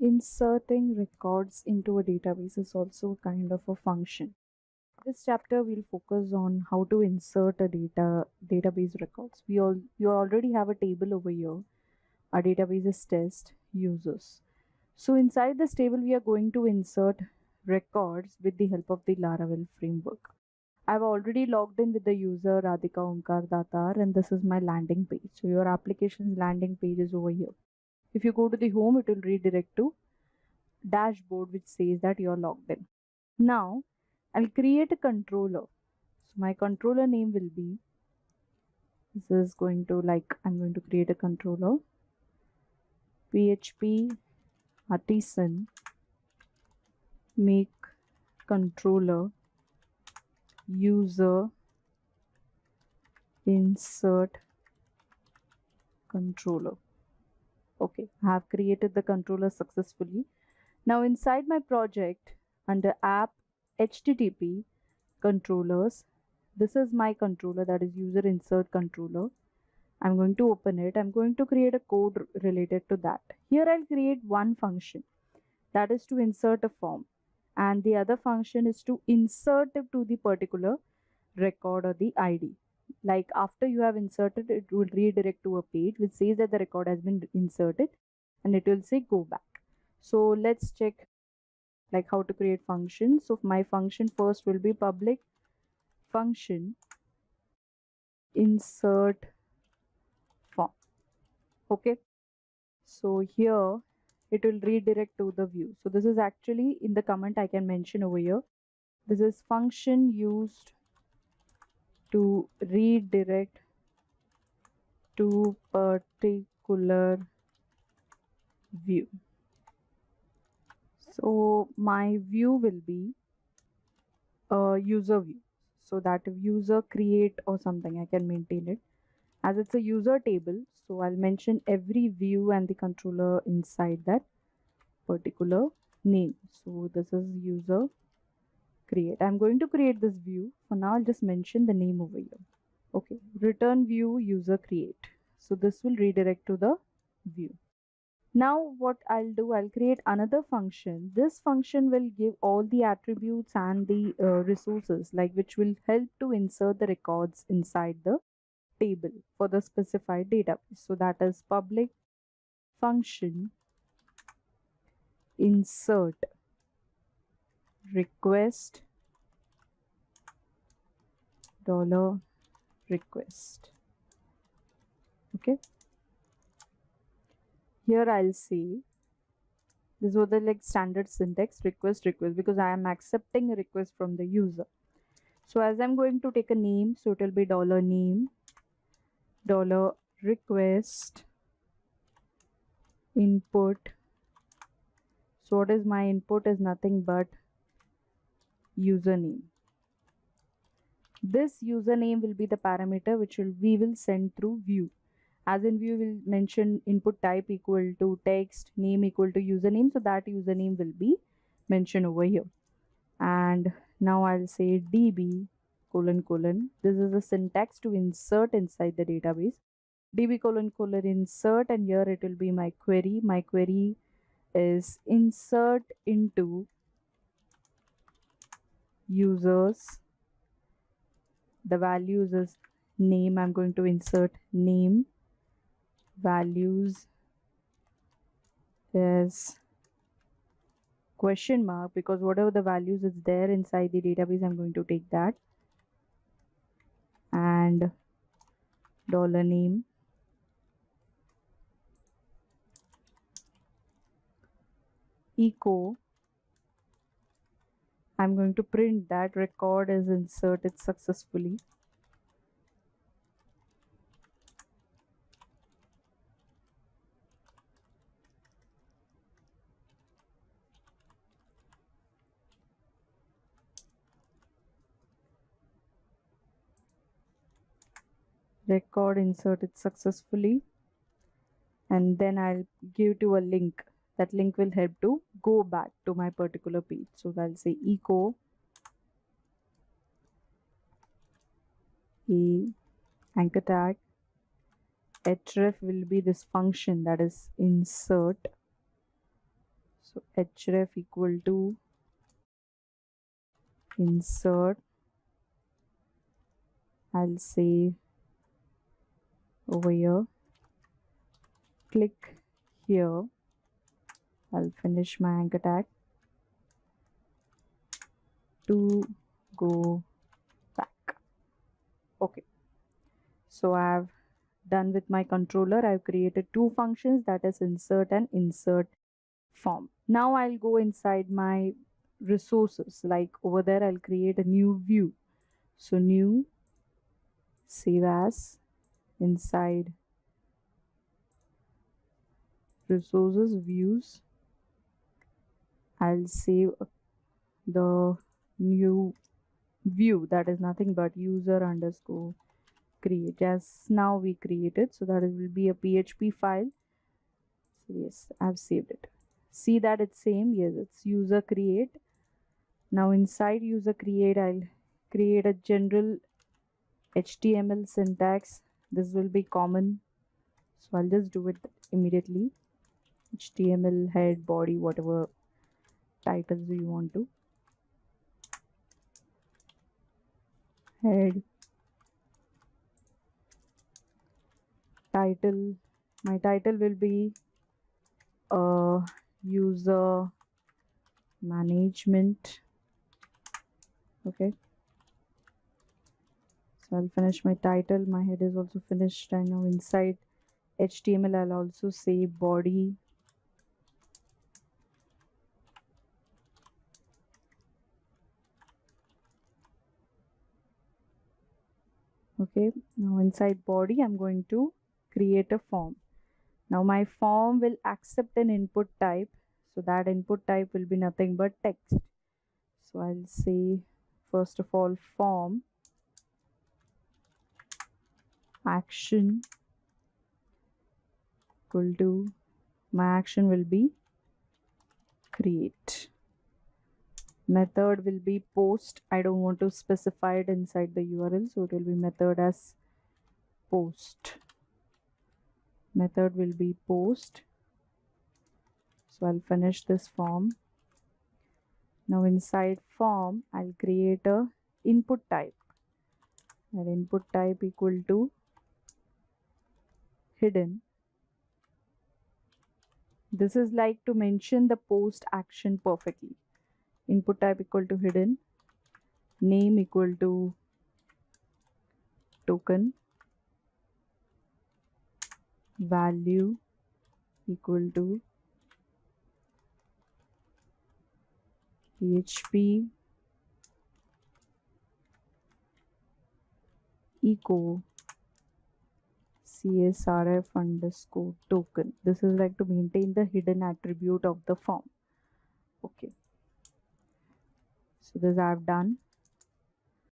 Inserting records into a database is also kind of a function. This chapter will focus on how to insert a database records. You already have a table over here. Our database is test users. So inside this table, we are going to insert records with the help of the Laravel framework. I've already logged in with the user Radhika Omkar Datar, and this is my landing page. So your application's landing page is over here. If you go to the home, it will redirect to dashboard which says that you're logged in. Now I'll create a controller. So my controller name will be, this is going to I'm going to create a controller, PHP artisan make controller user insert controller. Okay, I have created the controller successfully. Now inside my project, under app http controllers, this is my controller, that is user insert controller. I'm going to open it. I'm going to create a code related to that. Here I'll create one function, that is to insert a form, and the other function is to insert it to the particular record or the ID. Like after you have inserted, it will redirect to a page which says that the record has been inserted, and it will say go back. So let's check how to create functions. So my function first will be public function insert form. Okay, so here it will redirect to the view. So this is actually in the comment I can mention over here. This is function used to redirect to particular view. So my view will be a user view. So that user create or something, I can maintain it. As it's a user table, so I'll mention every view and the controller inside that particular name. So this is user create. I'm going to create this view. For now, I'll just mention the name over here. Okay, return view user create. So this will redirect to the view. Now what I'll do, I'll create another function. This function will give all the attributes and the resources which will help to insert the records inside the table for the specified database. So that is public function insert request $request. Okay, here I'll say this was the standard syntax, request because I am accepting a request from the user. So as I'm going to take a name, so it will be $name $request input. So what is my input is nothing but username. This username will be the parameter which we will send through view. As in view will mention input type equal to text, name equal to username, so that username will be mentioned over here. And now I'll say db : this is the syntax to insert inside the database. db : insert, and here it will be my query. My query is insert into users. The values is name. I'm going to insert name. Values is question mark, because whatever the values is there inside the database, I'm going to take that. And $name echo, I'm going to print that record is inserted successfully. Record inserted successfully, and then I'll give to a link. That link will help to go back to my particular page. So I'll say echo a anchor tag. href will be this function, that is insert So href equal to insert, I'll say over here, click here, I'll finish my anchor tag to go back. Okay, so I've done with my controller. I've created two functions, that is insert and insert form. Now I'll go inside my resources, like over there I'll create a new view. So new, save as, inside resources, views, I'll save the new view, that is nothing but user underscore create, just now we created. So that will be a PHP file. So yes, I've saved it. See that it's same. Yes, it's user create. Now inside user create, I'll create a general HTML syntax. This will be common, so I'll just do it immediately. HTML head, body, whatever titles we want to. Head, title, my title will be user management. Okay, so I'll finish my title. My head is also finished. I know inside HTML I'll also say body. Okay, now inside body I'm going to create a form. Now my form will accept an input type, so that input type will be nothing but text. So I'll say first of all form action equal to, my action will be create. Method will be post. I don't want to specify it inside the URL, so it will be method as post. Method will be post. So I'll finish this form. Now inside form I'll create a input type, and input type equal to hidden. This is like to mention the post action perfectly. Input type equal to hidden, name equal to token, value equal to PHP echo CSRF underscore token. This is like to maintain the hidden attribute of the form. Okay, so this I've done.